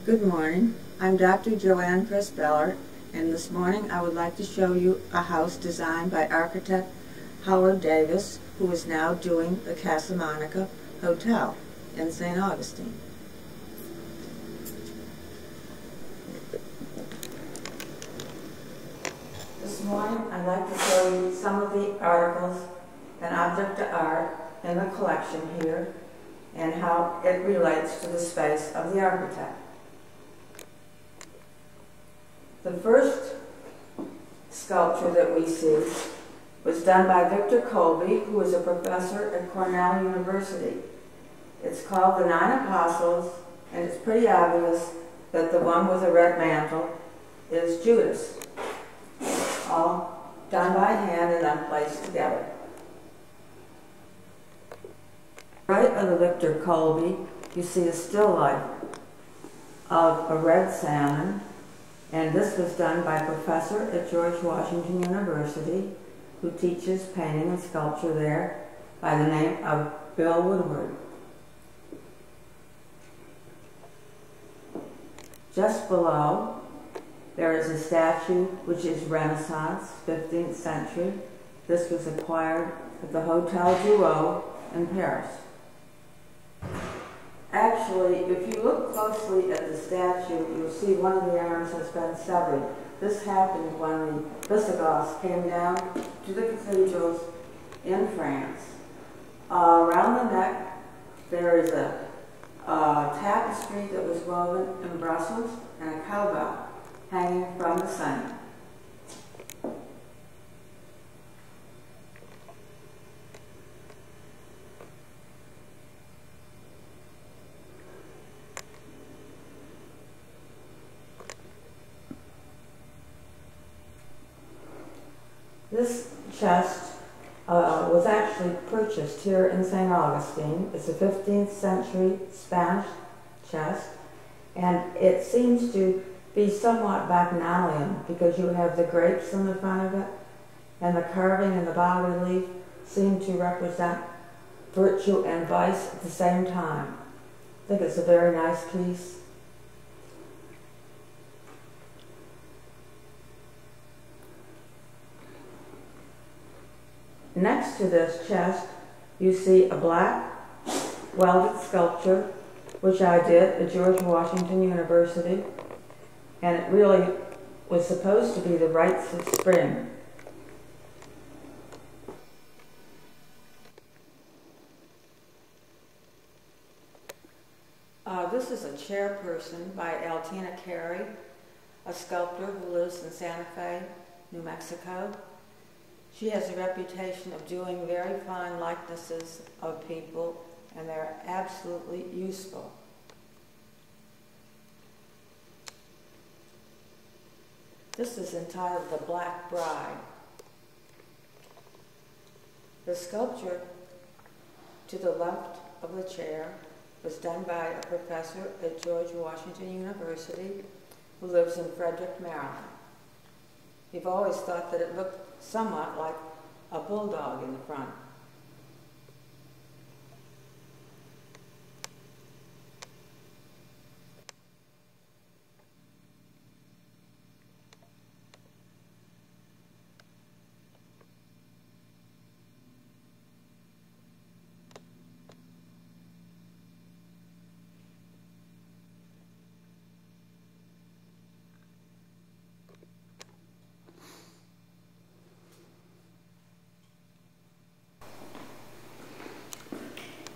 Good morning. I'm Dr. JoAnn Crisp-Ellert, and this morning I would like to show you a house designed by architect Howard Davis, who is now doing the Casa Monica Hotel in St. Augustine. This morning I'd like to show you some of the articles and object art in the collection here and how it relates to the space of the architect. The first sculpture that we see was done by Victor Colby, who is a professor at Cornell University. It's called The Nine Apostles, and it's pretty obvious that the one with the red mantle is Judas. All done by hand and then placed together. Right of the Victor Colby, you see a still life of a red salmon. And this was done by a professor at George Washington University who teaches painting and sculpture there by the name of Bill Woodward. Just below, there is a statue which is Renaissance, 15th century. This was acquired at the Hotel Drouot in Paris. Actually, if you look closely at the statue, you'll see one of the arms has been severed. This happened when the Visigoths came down to the cathedrals in France. Around the neck, there is a tapestry that was woven in Brussels and a cowbell hanging from the center. This chest was actually purchased here in St. Augustine. It's a 15th century Spanish chest, and it seems to be somewhat bacchanalian because you have the grapes in the front of it, and the carving and the bas-relief seem to represent virtue and vice at the same time. I think it's a very nice piece. Next to this chest, you see a black welded sculpture, which I did at George Washington University, and it really was supposed to be the rites of spring. This is a chairperson by Altina Carey, a sculptor who lives in Santa Fe, New Mexico. She has a reputation of doing very fine likenesses of people, and they're absolutely useful. This is entitled The Black Bride. The sculpture to the left of the chair was done by a professor at George Washington University who lives in Frederick, Maryland. We've always thought that it looked somewhat like a bulldog in the front.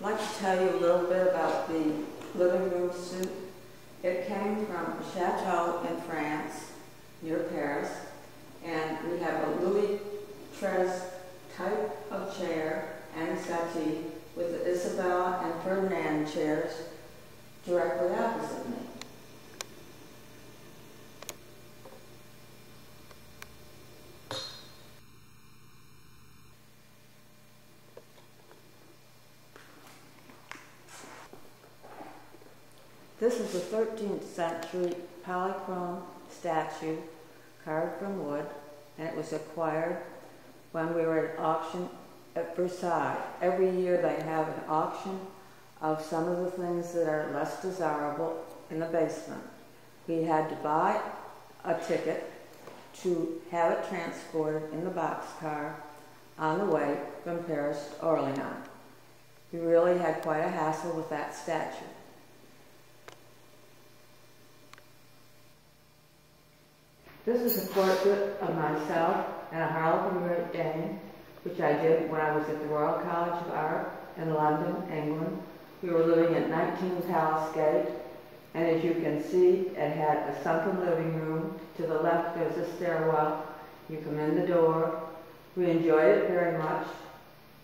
I'd like to tell you a little bit about the living room suite. It came from a chateau in France, near Paris, and we have a Louis XIII type of chair and a settee with the Isabella and Ferdinand chairs directly opposite me. This is a 13th century polychrome statue carved from wood, and it was acquired when we were at auction at Versailles. Every year they have an auction of some of the things that are less desirable in the basement. We had to buy a ticket to have it transported in the boxcar on the way from Paris to Orléans. We really had quite a hassle with that statue. This is a portrait of myself and a Harlequin Great Dane, which I did when I was at the Royal College of Art in London, England. We were living at 19 Palace Gate, and as you can see, it had a sunken living room. To the left, there's a stairwell. You come in the door. We enjoyed it very much.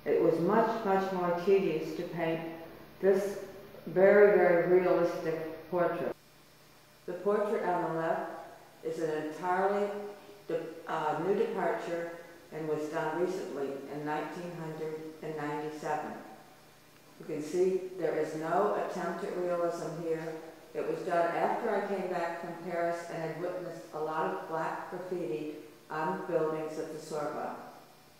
It was much, much more tedious to paint this very, very realistic portrait. The portrait on the left is an entirely new departure and was done recently in 1997. You can see there is no attempt at realism here. It was done after I came back from Paris and had witnessed a lot of black graffiti on buildings at the Sorbonne.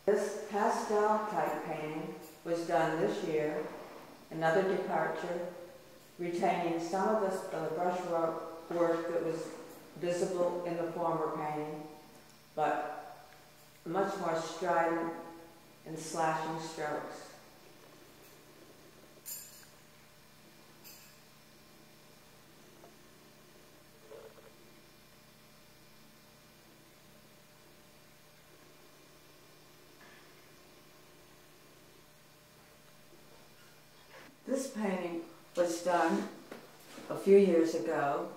This pastel type painting was done this year, another departure, retaining some of the brushwork that was visible in the former painting, but much more strident and slashing strokes. This painting was done a few years ago.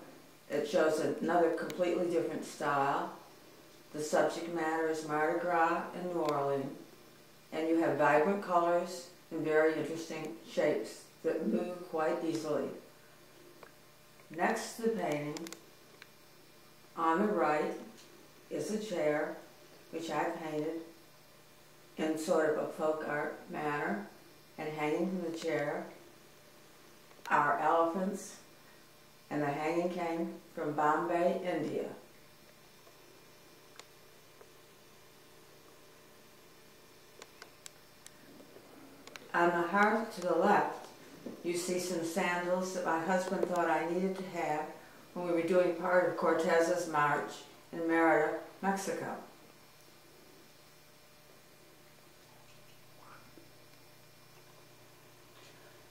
It shows another completely different style. The subject matter is Mardi Gras in New Orleans, and you have vibrant colors and very interesting shapes that move quite easily. Next to the painting, on the right, is a chair, which I painted in sort of a folk art manner, and hanging from the chair are elephants, and the hanging came from Bombay, India. On the hearth to the left, you see some sandals that my husband thought I needed to have when we were doing part of Cortez's march in Merida, Mexico.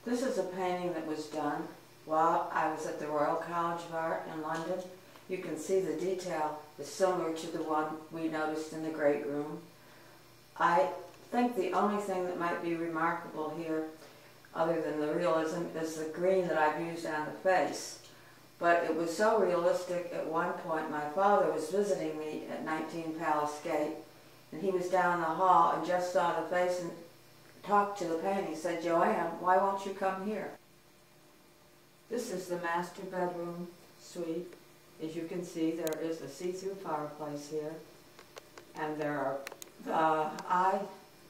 This is a painting that was done while I was at the Royal College of Art in London. You can see the detail is similar to the one we noticed in the Great Room. I think the only thing that might be remarkable here, other than the realism, is the green that I've used on the face. But it was so realistic, at one point my father was visiting me at 19 Palace Gate, and he was down the hall and just saw the face and talked to the painting. He said, "JoAnn, why won't you come here?" This is the master bedroom suite. As you can see, there is a see-through fireplace here, and there are, I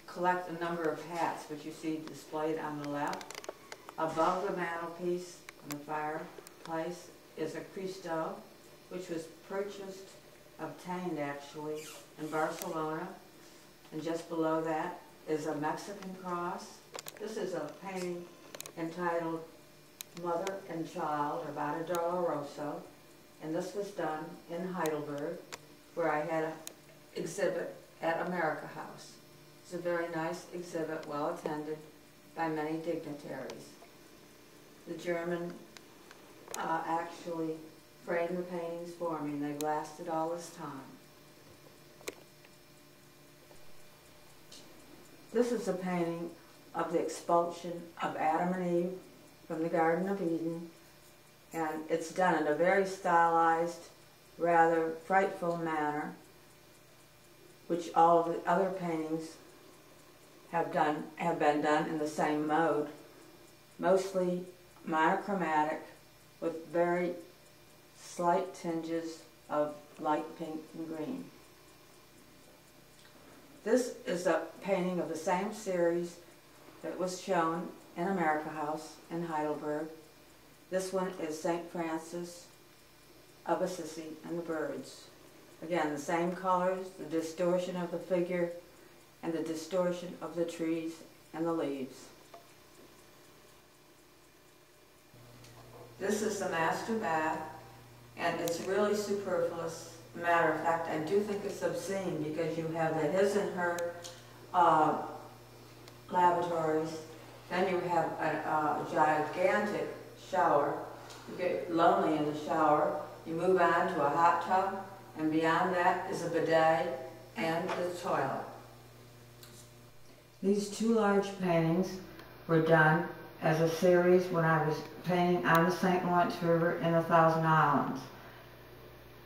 collect a number of hats, which you see displayed on the left. Above the mantelpiece on the fireplace is a Cristo, which was obtained actually, in Barcelona, and just below that is a Mexican cross. This is a painting entitled Mother and Child, or Vada Doloroso, and this was done in Heidelberg, where I had an exhibit at America House. It's a very nice exhibit, well attended by many dignitaries. The German actually framed the paintings for me, and they've lasted all this time. This is a painting of the expulsion of Adam and Eve from the Garden of Eden, and it's done in a very stylized, rather frightful manner, which all of the other paintings have been done in the same mode, mostly monochromatic with very slight tinges of light pink and green. This is a painting of the same series that was shown in America House in Heidelberg. This one is St. Francis of Assisi and the birds. Again, the same colors, the distortion of the figure, and the distortion of the trees and the leaves. This is the master bath, And it's really superfluous. Matter of fact, I do think it's obscene because you have the his and her lavatories, then you have a gigantic shower. You get lonely in the shower, you move on to a hot tub, and beyond that is a bidet and the toilet. These two large paintings were done as a series when I was painting on the St. Lawrence River in the Thousand Islands.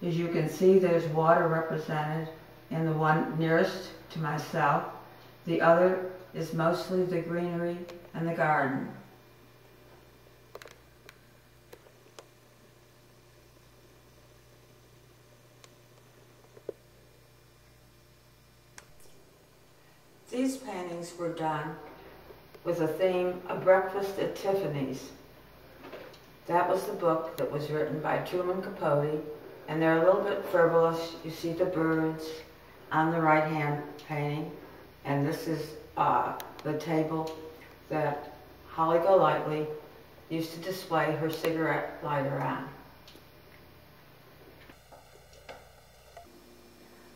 As you can see, there's water represented in the one nearest to myself. The other is mostly the greenery and the garden. These paintings were done with a theme, A Breakfast at Tiffany's. That was the book that was written by Truman Capote, and they're a little bit frivolous. You see the birds on the right-hand painting, and this is the table that Holly Golightly used to display her cigarette lighter on.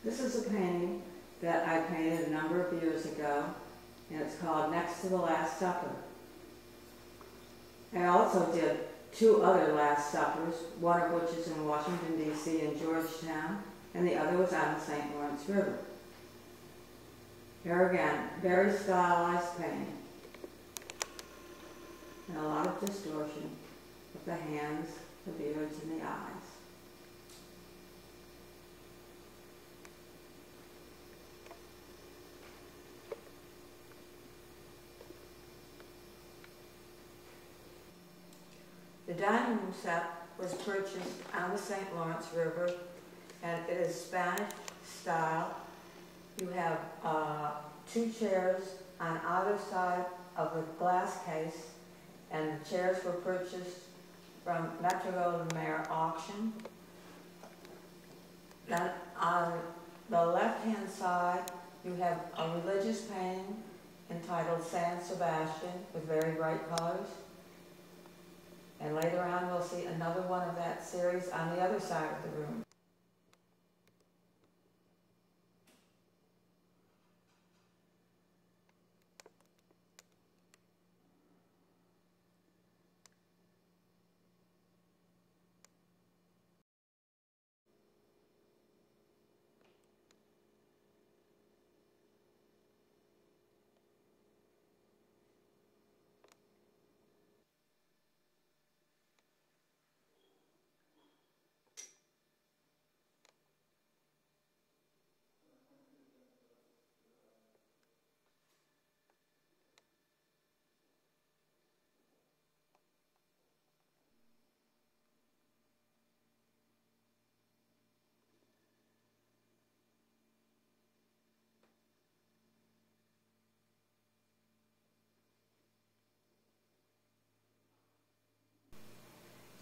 This is a painting that I painted a number of years ago, and it's called Next to the Last Supper. I also did two other Last Suppers, one of which is in Washington, D.C. and Georgetown, and the other was on the St. Lawrence River. Here again, very stylized painting, and a lot of distortion of the hands, the beards, and the eyes. The dining room set was purchased on the St. Lawrence River, and it is Spanish style. You have two chairs on either side of the glass case, and the chairs were purchased from Metro-Goldwyn-Mayer auction. Then on the left-hand side, you have a religious painting entitled San Sebastian with very bright colors. And later on, we'll see another one of that series on the other side of the room.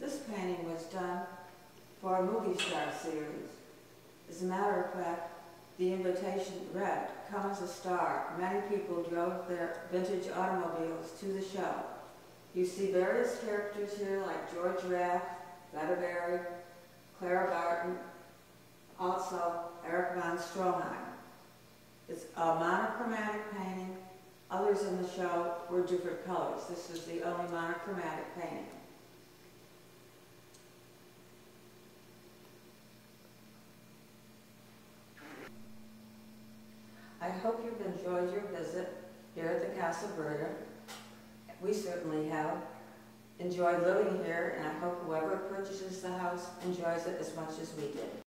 This painting was done for a movie star series. As a matter of fact, the invitation read, "Come as a star." Many people drove their vintage automobiles to the show. You see various characters here like George Raft, Veta Berry, Clara Barton, also Eric von Stroheim. It's a monochromatic painting. Others in the show were different colors. This is the only monochromatic painting. I hope you've enjoyed your visit here at the Casa Verde. We certainly have enjoyed living here, and I hope whoever purchases the house enjoys it as much as we did.